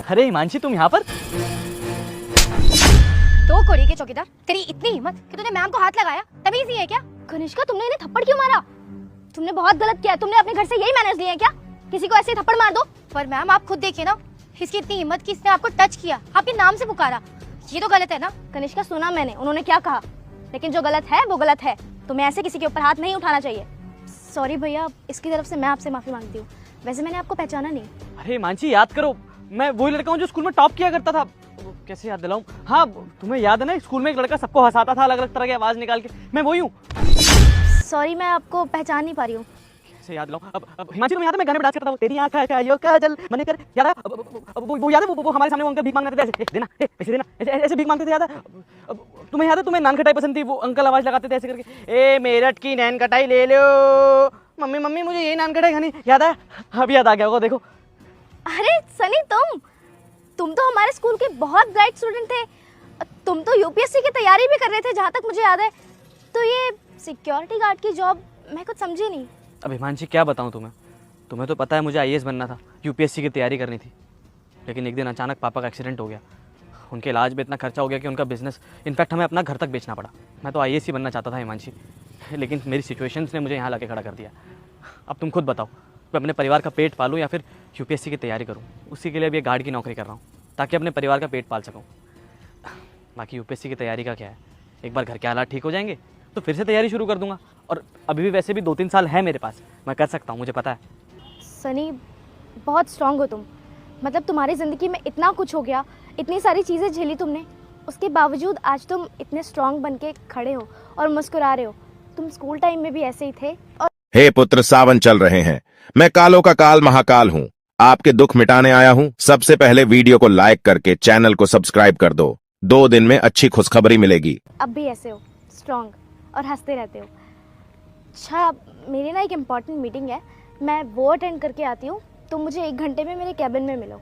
अरे हिमांशी, तुम यहाँ पर? दो कोड़ी के चौकीदार, तेरी इतनी हिम्मत कि तूने मैम को हाथ लगाया? तमीज नहीं है क्या? कनिष्का, तुमने इन्हें थप्पड़ क्यों मारा? तुमने बहुत गलत किया। तुमने अपने घर से यही मैनर्स लिए हैं क्या? किसी को ऐसे थप्पड़ मार दो? पर मैम, आप खुद देखिए ना, इसकी इतनी हिम्मत कि इसने आपको टच किया, आपके नाम से पुकारा। ये तो गलत है ना? कनिष्का, सुना मैंने उन्होंने क्या कहा, लेकिन जो गलत है वो गलत है। तुम्हें ऐसे किसी के ऊपर हाथ नहीं उठाना चाहिए। सॉरी भैया, इसकी तरफ से मैं आपसे माफी मांगती हूँ। वैसे मैंने आपको पहचाना नहीं। अरे हिमांशी, याद करो, मैं वही लड़का हूँ जो स्कूल में टॉप किया करता था। कैसे याद दिलाऊं? हाँ, तुम्हें याद है ना, स्कूल में एक लड़का सबको हंसाता था अलग अलग तरह की आवाज निकाल के। मैं वही हूँ। सॉरी, मैं आपको पहचान नहीं पा रही हूँ। कैसे याद दिलाऊं? अब हिमांशी, तुम्हें याद है मैं गाने में डांस करता था, वो तेरी आँखें का यो काजल मैंने कर, याद है? वो याद है, वो हमारे सामने वो अंकल भीख मांगते थे, ऐसे देना, ऐसे देना, ऐसे भीख मांगते थे, याद है? तुम्हें याद है, तुम्हें नान खटाई पसंद थी, वो अंकल आवाज लगाते थे ऐसे करके, ए मेरठ की नैन खटाई ले लो, मम्मी मम्मी मुझे ये नान खटाई खानी। याद है? अब याद आ गया होगा, देखो। अरे सनी, तुम तो हमारे स्कूल के बहुत ब्राइट स्टूडेंट थे। तुम तो यूपीएससी की तैयारी भी कर रहे थे, जहाँ तक मुझे याद है। तो ये सिक्योरिटी गार्ड की जॉब मैं कुछ समझी नहीं। अब हिमांशी, क्या बताऊं तुम्हें तो पता है मुझे आईएएस बनना था, यूपीएससी की तैयारी करनी थी। लेकिन एक दिन अचानक पापा का एक्सीडेंट हो गया। उनके इलाज में इतना खर्चा हो गया कि उनका बिजनेस, इनफैक्ट हमें अपना घर तक बेचना पड़ा। मैं तो आईएएस ही बनना चाहता था हिमांशी, लेकिन मेरी सिचुएशंस ने मुझे यहाँ लाके खड़ा कर दिया। अब तुम खुद बताओ, मैं अपने परिवार का पेट पालूँ या फिर यूपीएससी की तैयारी करूँ? उसी के लिए अब ये गार्ड की नौकरी कर रहा हूँ, ताकि अपने परिवार का पेट पाल सकूँ। बाकी यूपीएससी की तैयारी का क्या है, एक बार घर के हालात ठीक हो जाएंगे तो फिर से तैयारी शुरू कर दूंगा। और अभी भी वैसे भी 2-3 साल है मेरे पास, मैं कर सकता हूँ, मुझे पता है। सनी, बहुत स्ट्रांग हो तुम। मतलब तुम्हारी ज़िंदगी में इतना कुछ हो गया, इतनी सारी चीज़ें झेली तुमने, उसके बावजूद आज तुम इतने स्ट्रांग बन के खड़े हो और मुस्कुरा रहे हो। तुम स्कूल टाइम में भी ऐसे ही थे। और हे पुत्र, सावन चल रहे हैं। मैं कालों का काल महाकाल हूँ। आपके दुख मिटाने आया हूँ। सबसे पहले वीडियो को लाइक करके चैनल को सब्सक्राइब कर दो। 2 दिन में अच्छी खुशखबरी मिलेगी। अब भी ऐसे हो स्ट्रांग और हंसते रहते हो। अच्छा, मेरी ना एक इम्पॉर्टेंट मीटिंग है, मैं वो अटेंड करके आती हूँ। तो मुझे 1 घंटे में मेरे कैबिन में मिलो।